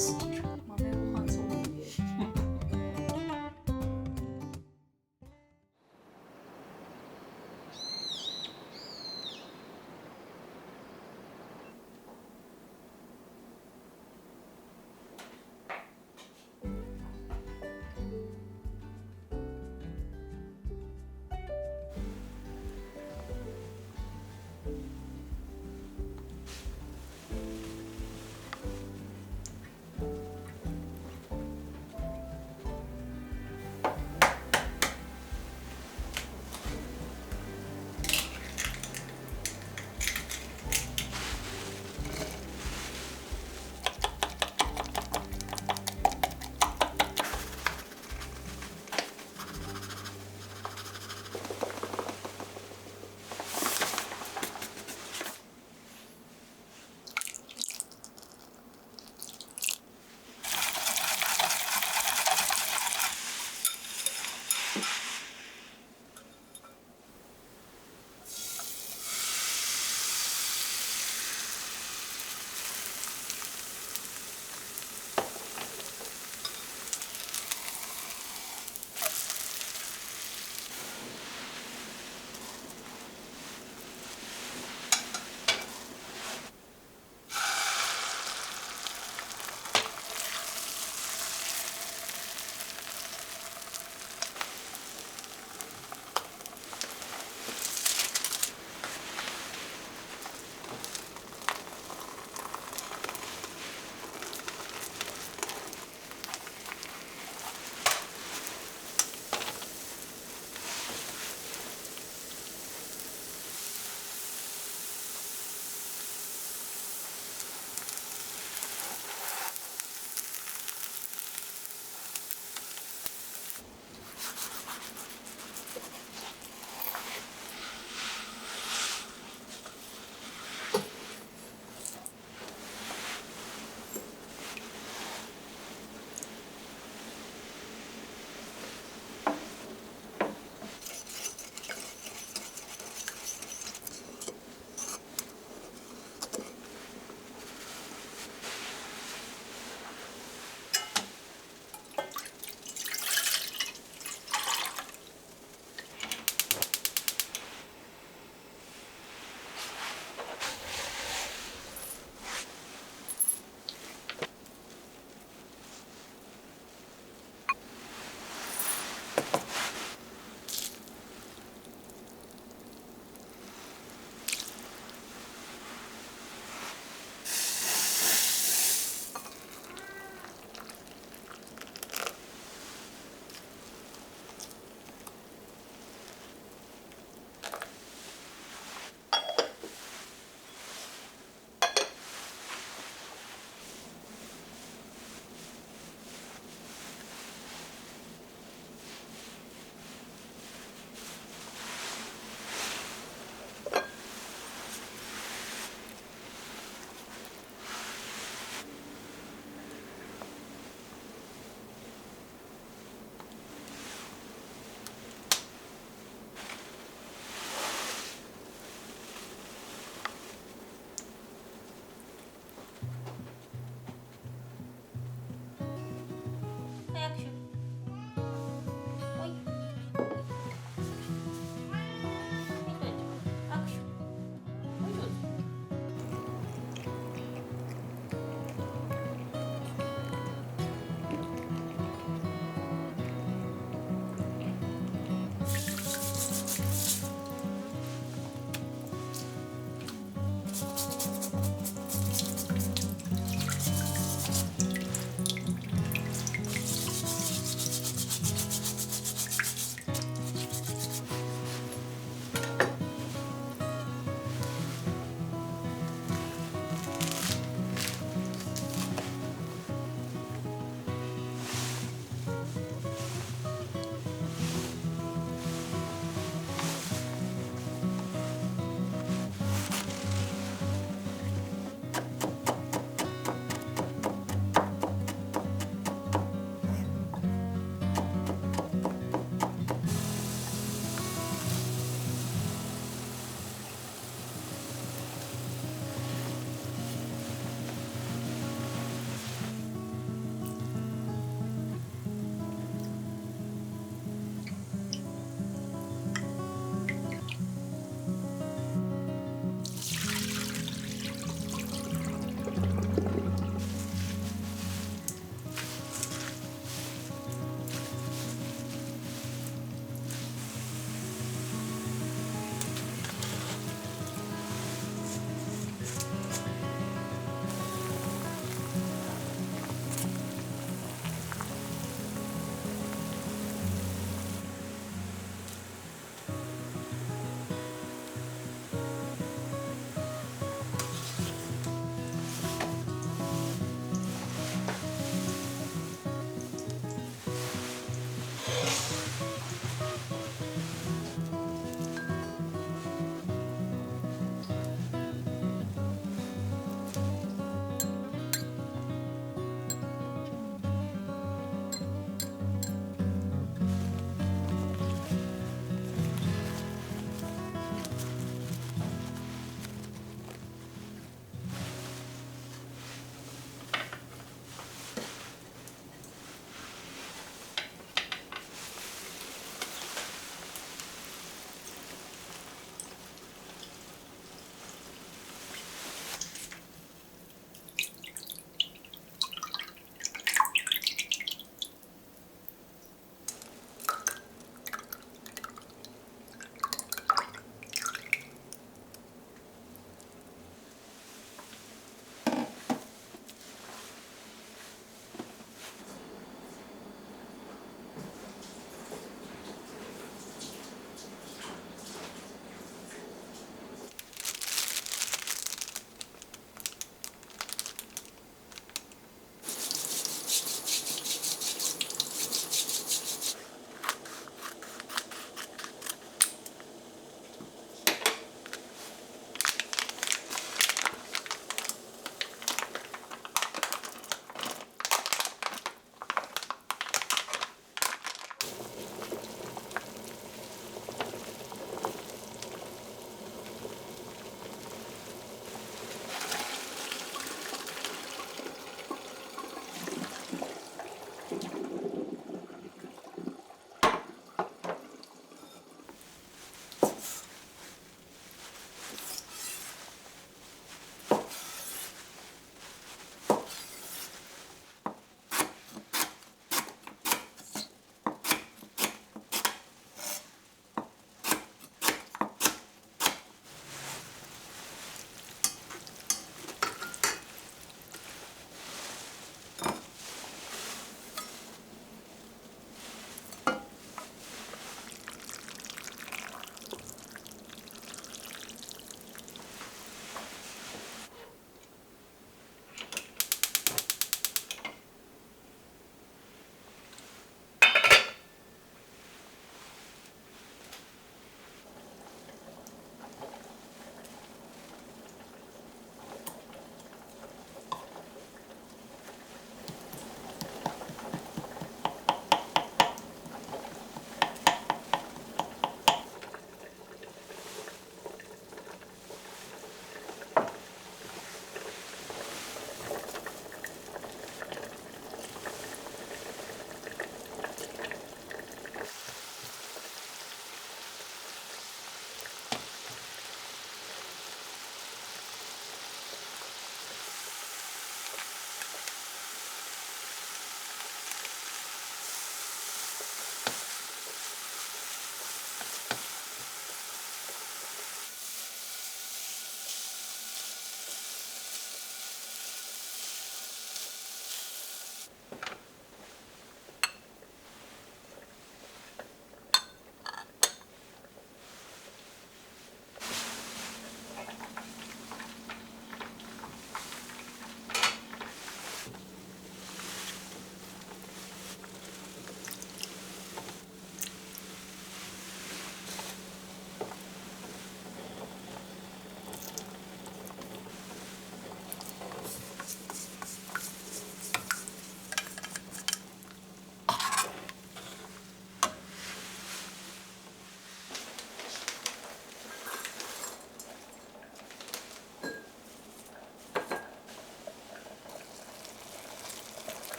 豆ご飯ソムリエ。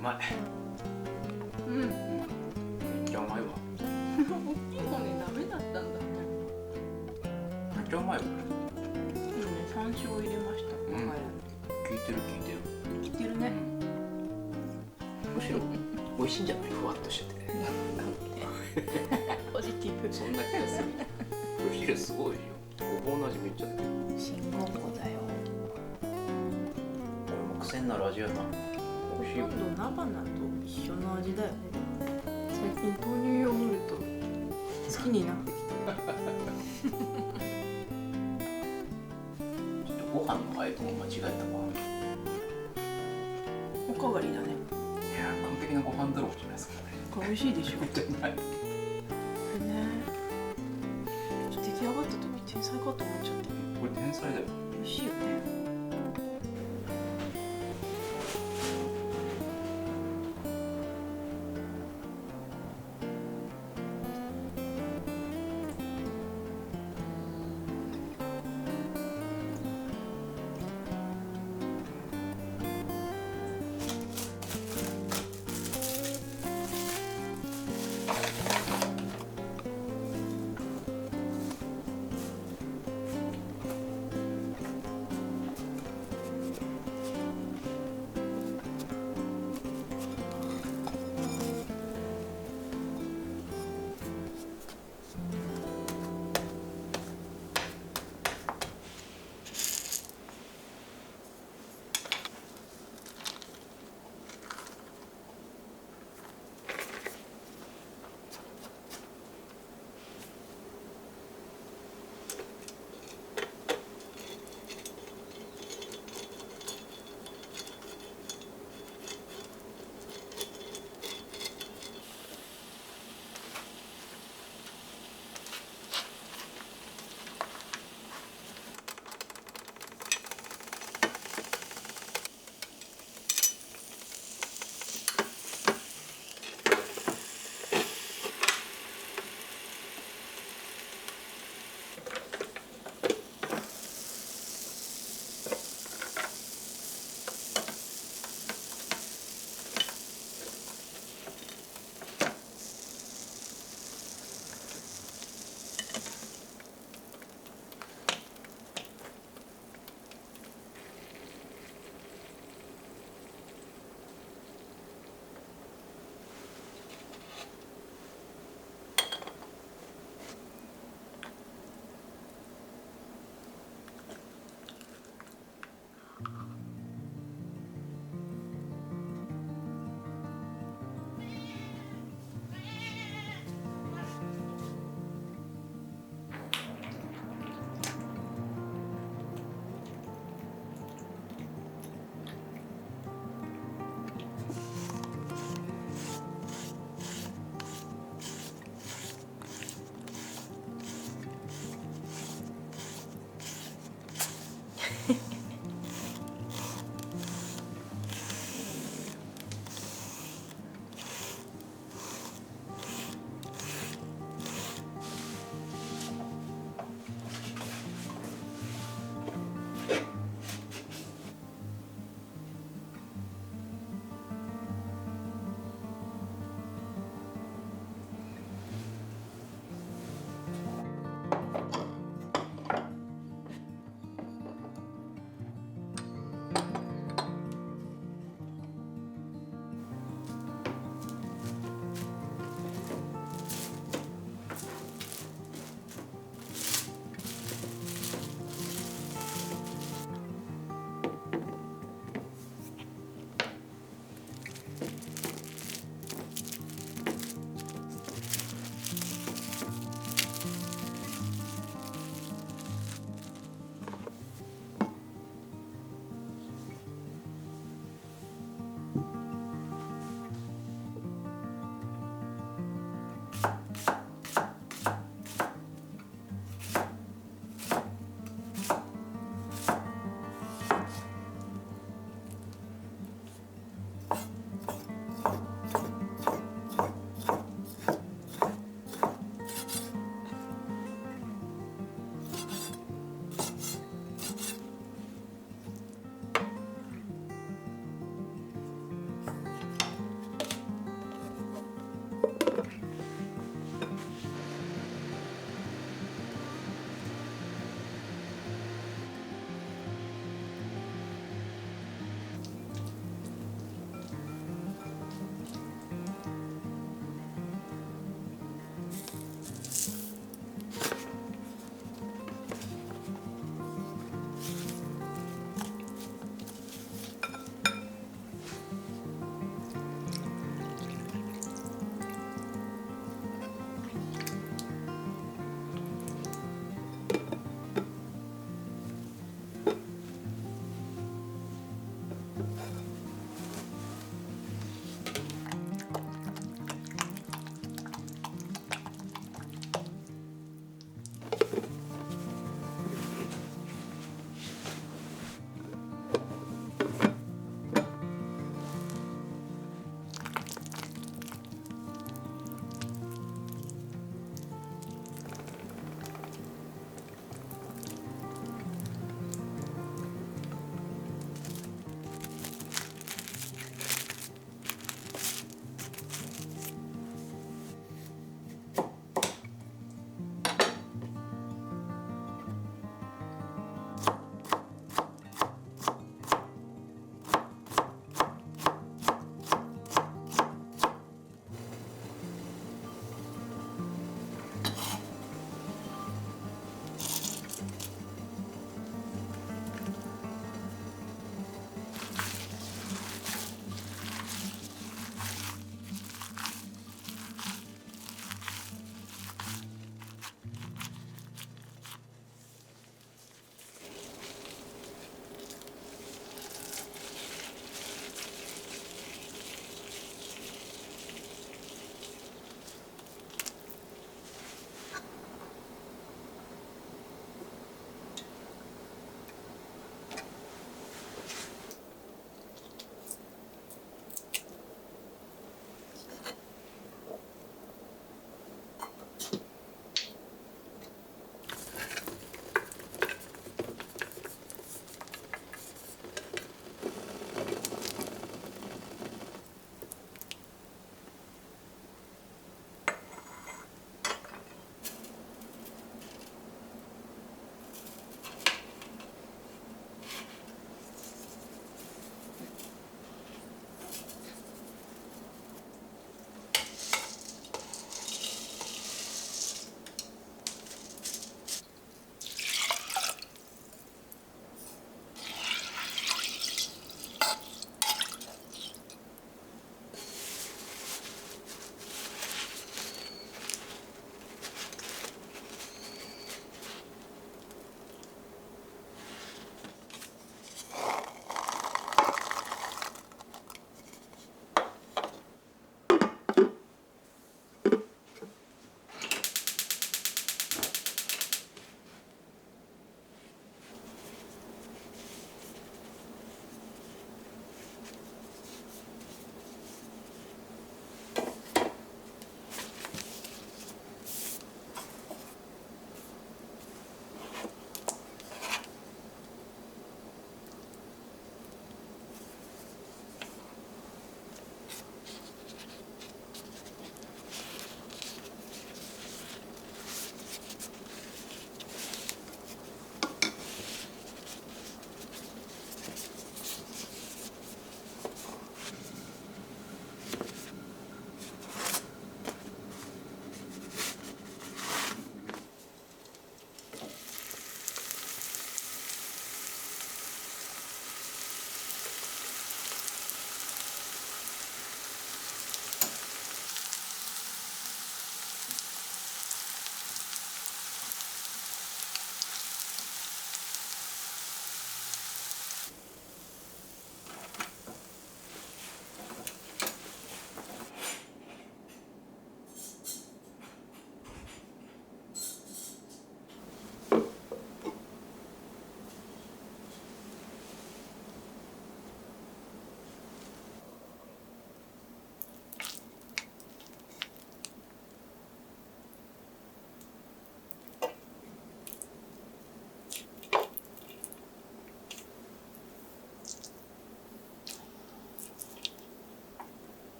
まい。うん。めっちゃうまいわ。大きいのね、ダメだったんだね。めっちゃうまいわ。今ね、山椒を入れました。うん我が家効いてる効いてる。に。きてるね。むしろ美味しいんじゃない？ふわっとしてて。ポジティブ。そんな気がする。お汁すごいよ。ごぼうの味めっちゃ出てる。新ごぼうだよ。これも癖になる味やな。美味しいよ。ほとんど菜花と一緒の味だよね。最近豆乳ヨーグルト好きになってきてる。ちょっとご飯のあえとも間違えたわ。おかわりだね。いや完璧なご飯だろうじゃないですかね。これ美味しいでしょ。こじゃない。れね。出来上がった時天才かと思っちゃった。これ天才だよ。美味しいよね。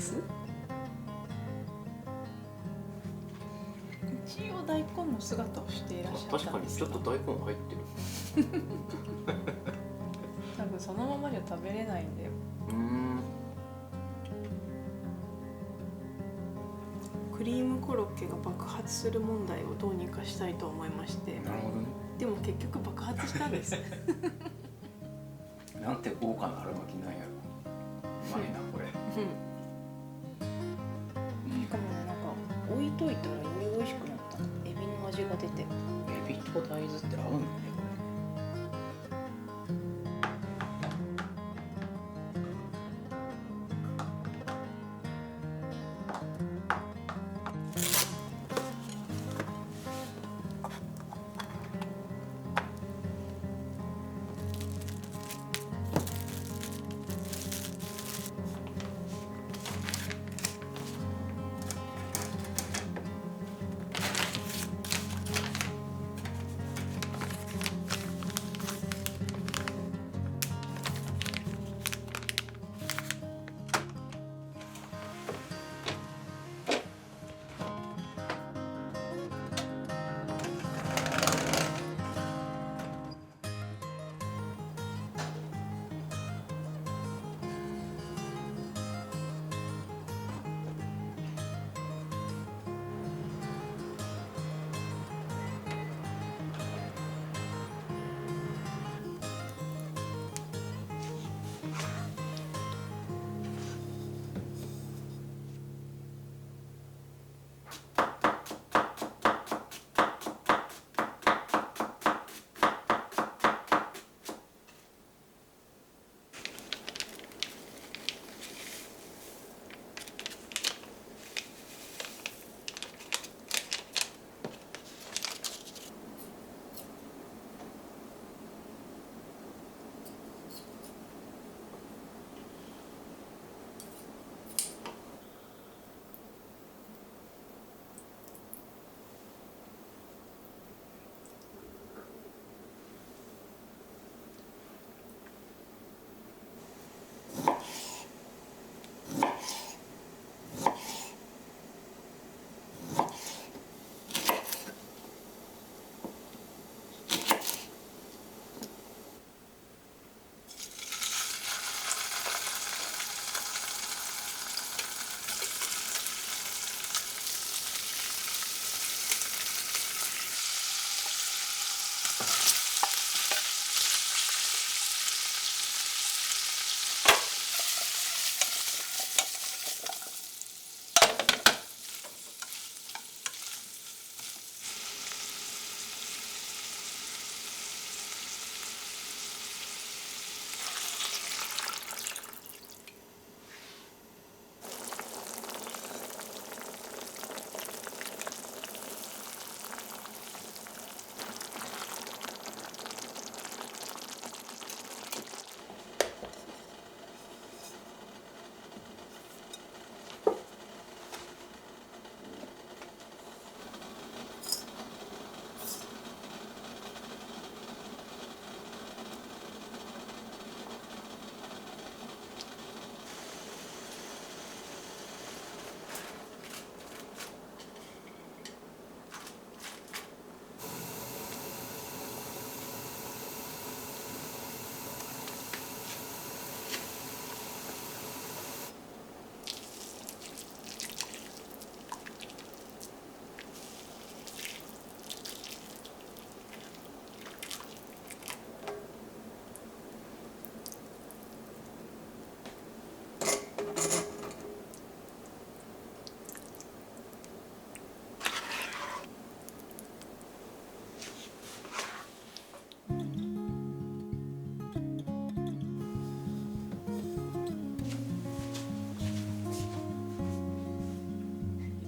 です一応大根の姿をしていらっしゃったんですが、確かにちょっと大根入ってる。多分そのままじゃ食べれないんだよ。クリームコロッケが爆発する問題をどうにかしたいと思いまして、なるほどね。でも結局爆発したんですなんて豪華な春巻きなんやろ。うまいなこれ。しかもなんか置いといたらより美味しくなった。エビの味が出て。エビと大豆って合うんだね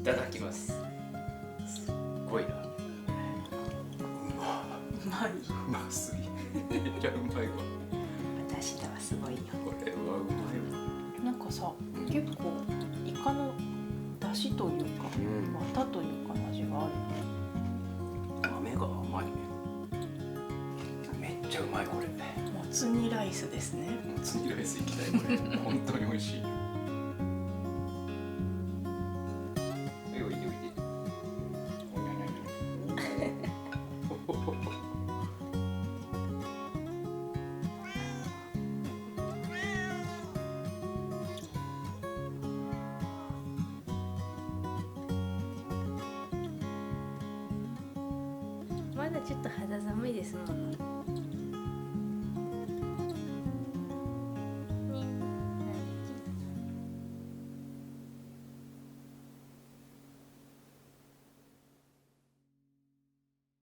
いただきます。すっごいな。うまい。うますぎ。めっちゃうまいわ。私だはすごいよ。これはうまいわ。なんかさ、結構イカの出汁というか、綿というかの味があるね。豆が甘いね。めっちゃうまいこれ。もつ煮ライスですね。もつ煮ライスいきたいこれ。本当に美味しい。だちょっと肌寒いですもん。